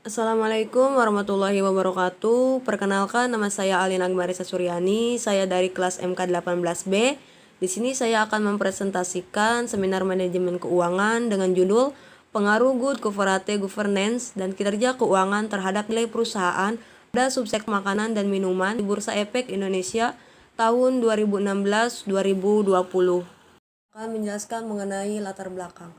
Assalamualaikum warahmatullahi wabarakatuh. Perkenalkan, nama saya Alina Agmarisa Suryani. Saya dari kelas MK18B. Di sini saya akan mempresentasikan seminar manajemen keuangan dengan judul Pengaruh Good Corporate Governance dan Kinerja Keuangan Terhadap Nilai Perusahaan pada Subsektor Makanan dan Minuman di Bursa Efek Indonesia tahun 2016-2020. Akan menjelaskan mengenai latar belakang.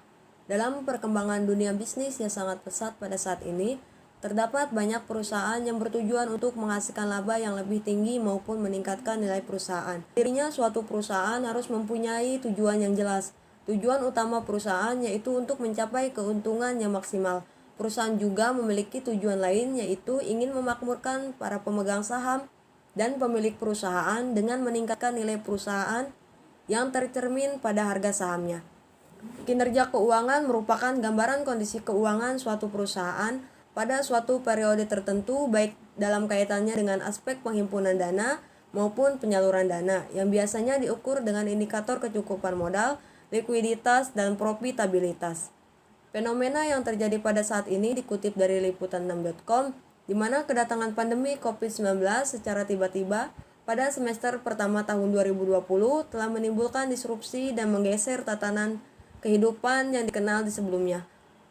Dalam perkembangan dunia bisnis yang sangat pesat pada saat ini, terdapat banyak perusahaan yang bertujuan untuk menghasilkan laba yang lebih tinggi maupun meningkatkan nilai perusahaan. Dirinya suatu perusahaan harus mempunyai tujuan yang jelas. Tujuan utama perusahaan yaitu untuk mencapai keuntungan yang maksimal. Perusahaan juga memiliki tujuan lain yaitu ingin memakmurkan para pemegang saham dan pemilik perusahaan dengan meningkatkan nilai perusahaan yang tercermin pada harga sahamnya. Kinerja keuangan merupakan gambaran kondisi keuangan suatu perusahaan pada suatu periode tertentu, baik dalam kaitannya dengan aspek penghimpunan dana maupun penyaluran dana, yang biasanya diukur dengan indikator kecukupan modal, likuiditas, dan profitabilitas. Fenomena yang terjadi pada saat ini dikutip dari liputan6.com, di mana kedatangan pandemi COVID-19 secara tiba-tiba pada semester pertama tahun 2020 telah menimbulkan disrupsi dan menggeser tatanan kehidupan yang dikenal di sebelumnya.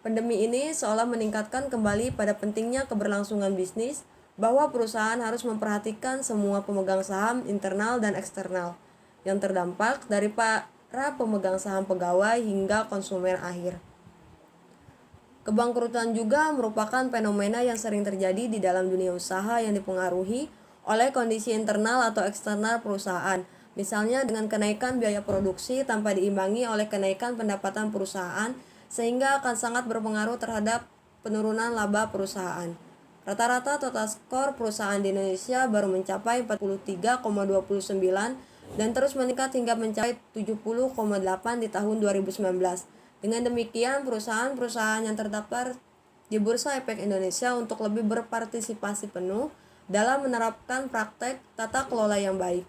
Pandemi ini seolah meningkatkan kembali pada pentingnya keberlangsungan bisnis, bahwa perusahaan harus memperhatikan semua pemegang saham internal dan eksternal yang terdampak, dari para pemegang saham pegawai hingga konsumen akhir. Kebangkrutan juga merupakan fenomena yang sering terjadi di dalam dunia usaha yang dipengaruhi oleh kondisi internal atau eksternal perusahaan, misalnya dengan kenaikan biaya produksi tanpa diimbangi oleh kenaikan pendapatan perusahaan, sehingga akan sangat berpengaruh terhadap penurunan laba perusahaan. Rata-rata total skor perusahaan di Indonesia baru mencapai 43,29 dan terus meningkat hingga mencapai 70,8 di tahun 2019. Dengan demikian, perusahaan-perusahaan yang terdaftar di Bursa Efek Indonesia untuk lebih berpartisipasi penuh dalam menerapkan praktek tata kelola yang baik.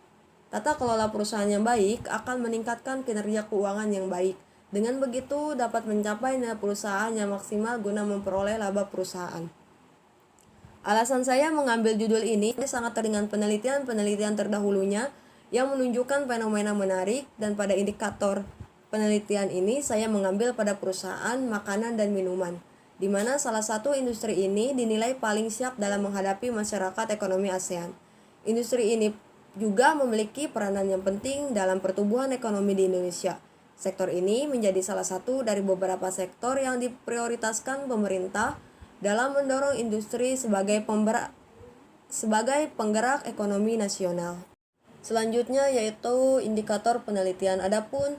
Tata kelola perusahaan yang baik akan meningkatkan kinerja keuangan yang baik. Dengan begitu dapat mencapai nilai perusahaan yang maksimal guna memperoleh laba perusahaan. Alasan saya mengambil judul ini sangat dengan penelitian-penelitian terdahulunya yang menunjukkan fenomena menarik, dan pada indikator penelitian ini saya mengambil pada perusahaan makanan dan minuman, di mana salah satu industri ini dinilai paling siap dalam menghadapi masyarakat ekonomi ASEAN. Industri ini juga memiliki peranan yang penting dalam pertumbuhan ekonomi di Indonesia. Sektor ini menjadi salah satu dari beberapa sektor yang diprioritaskan pemerintah dalam mendorong industri sebagai penggerak ekonomi nasional. Selanjutnya yaitu indikator penelitian. Adapun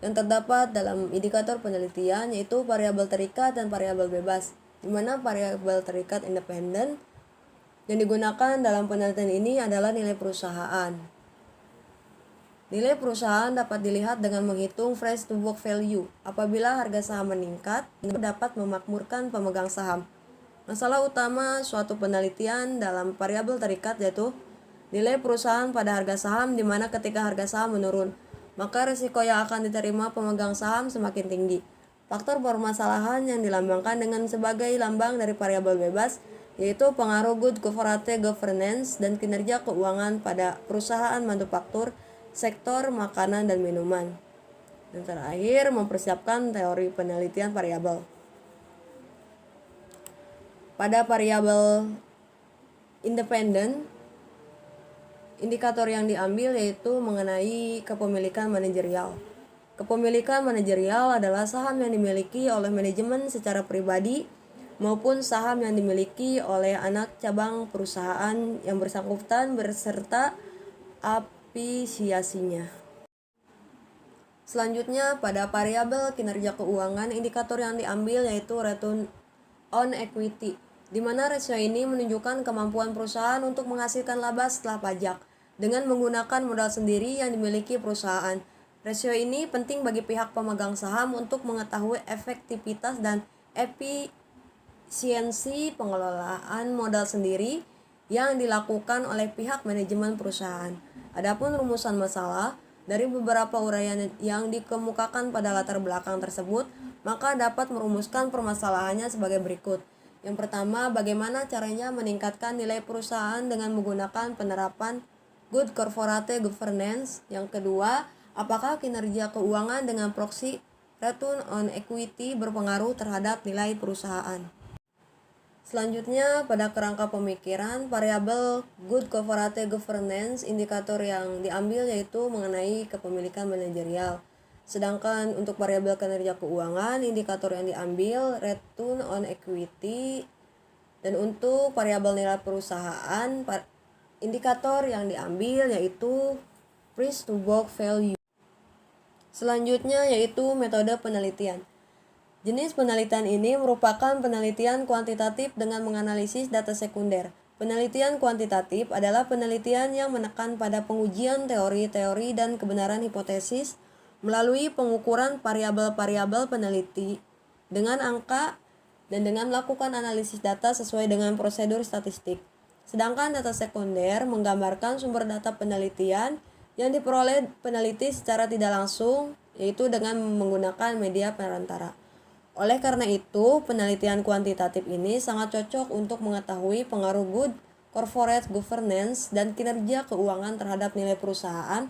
yang terdapat dalam indikator penelitian yaitu variabel terikat dan variabel bebas, di mana variabel terikat independen yang digunakan dalam penelitian ini adalah nilai perusahaan. Nilai perusahaan dapat dilihat dengan menghitung price to book value. Apabila harga saham meningkat, dapat memakmurkan pemegang saham. Masalah utama suatu penelitian dalam variabel terikat yaitu nilai perusahaan pada harga saham, di mana ketika harga saham menurun, maka risiko yang akan diterima pemegang saham semakin tinggi. Faktor permasalahan yang dilambangkan dengan sebagai lambang dari variabel bebas yaitu pengaruh good corporate governance dan kinerja keuangan pada perusahaan manufaktur, sektor makanan dan minuman. Dan terakhir, mempersiapkan teori penelitian variabel. Pada variabel independen, indikator yang diambil yaitu mengenai kepemilikan manajerial. Kepemilikan manajerial adalah saham yang dimiliki oleh manajemen secara pribadi maupun saham yang dimiliki oleh anak cabang perusahaan yang bersangkutan beserta apisiasinya. Selanjutnya, pada variabel kinerja keuangan, indikator yang diambil yaitu return on equity, di mana rasio ini menunjukkan kemampuan perusahaan untuk menghasilkan laba setelah pajak dengan menggunakan modal sendiri yang dimiliki perusahaan. Rasio ini penting bagi pihak pemegang saham untuk mengetahui efektivitas dan efisiensi pengelolaan modal sendiri yang dilakukan oleh pihak manajemen perusahaan. Adapun rumusan masalah dari beberapa uraian yang dikemukakan pada latar belakang tersebut, maka dapat merumuskan permasalahannya sebagai berikut. Yang pertama, bagaimana caranya meningkatkan nilai perusahaan dengan menggunakan penerapan Good Corporate Governance. Yang kedua, apakah kinerja keuangan dengan proxy return on equity berpengaruh terhadap nilai perusahaan? Selanjutnya, pada kerangka pemikiran, variabel Good Corporate Governance, indikator yang diambil yaitu mengenai kepemilikan manajerial. Sedangkan untuk variabel kinerja keuangan, indikator yang diambil return on equity, dan untuk variabel nilai perusahaan, indikator yang diambil yaitu price to book value. Selanjutnya yaitu metode penelitian. Jenis penelitian ini merupakan penelitian kuantitatif dengan menganalisis data sekunder. Penelitian kuantitatif adalah penelitian yang menekan pada pengujian teori-teori dan kebenaran hipotesis melalui pengukuran variabel-variabel peneliti dengan angka dan dengan melakukan analisis data sesuai dengan prosedur statistik. Sedangkan data sekunder menggambarkan sumber data penelitian yang diperoleh peneliti secara tidak langsung, yaitu dengan menggunakan media perantara. Oleh karena itu, penelitian kuantitatif ini sangat cocok untuk mengetahui pengaruh good corporate governance dan kinerja keuangan terhadap nilai perusahaan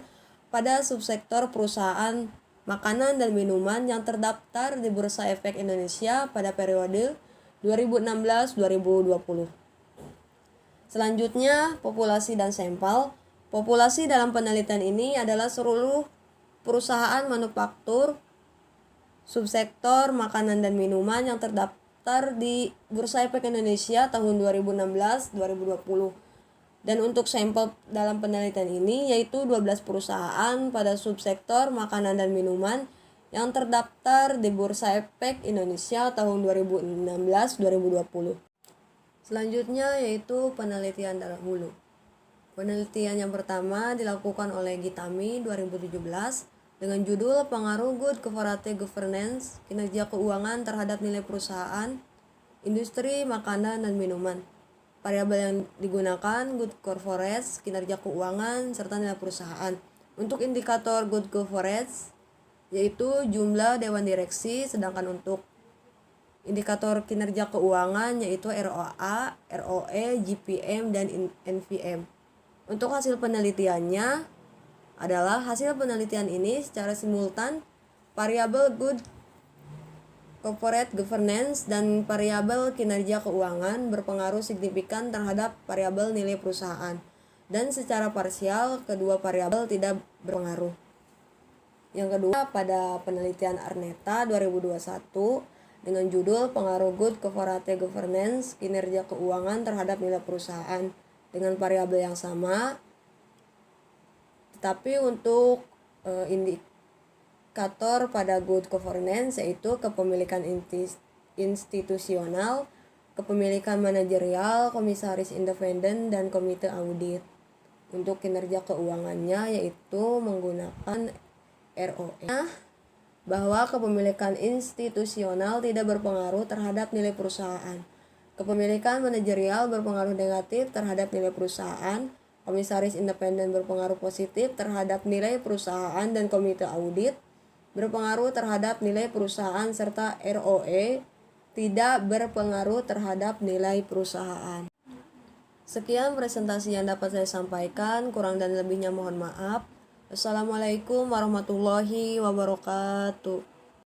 pada subsektor perusahaan makanan dan minuman yang terdaftar di Bursa Efek Indonesia pada periode 2016-2020. Selanjutnya, populasi dan sampel. Populasi dalam penelitian ini adalah seluruh perusahaan manufaktur subsektor makanan dan minuman yang terdaftar di Bursa Efek Indonesia tahun 2016-2020. Dan untuk sampel dalam penelitian ini yaitu 12 perusahaan pada subsektor makanan dan minuman yang terdaftar di Bursa Efek Indonesia tahun 2016-2020. Selanjutnya yaitu penelitian dalam hulu. Penelitian yang pertama dilakukan oleh Gitami 2017 dengan judul Pengaruh Good Corporate Governance, Kinerja Keuangan terhadap Nilai Perusahaan, Industri Makanan dan Minuman. Variabel yang digunakan Good Corporate, kinerja keuangan, serta nilai perusahaan. Untuk indikator Good Corporate yaitu jumlah dewan direksi, sedangkan untuk indikator kinerja keuangan yaitu ROA, ROE, GPM, dan NVM. Untuk hasil penelitiannya adalah hasil penelitian ini secara simultan variabel Good Corporate Governance dan variabel kinerja keuangan berpengaruh signifikan terhadap variabel nilai perusahaan, dan secara parsial kedua variabel tidak berpengaruh. Yang kedua, pada penelitian Arnetta 2021 dengan judul Pengaruh Good Corporate Governance, Kinerja Keuangan terhadap Nilai Perusahaan dengan variabel yang sama, tetapi untuk indikator pada good governance yaitu kepemilikan institusional, kepemilikan manajerial, komisaris independen, dan komite audit. Untuk kinerja keuangannya yaitu menggunakan ROE, bahwa kepemilikan institusional tidak berpengaruh terhadap nilai perusahaan. Kepemilikan manajerial berpengaruh negatif terhadap nilai perusahaan. Komisaris independen berpengaruh positif terhadap nilai perusahaan, dan komite audit berpengaruh terhadap nilai perusahaan, serta ROE tidak berpengaruh terhadap nilai perusahaan. Sekian presentasi yang dapat saya sampaikan, kurang dan lebihnya mohon maaf. Assalamualaikum warahmatullahi wabarakatuh.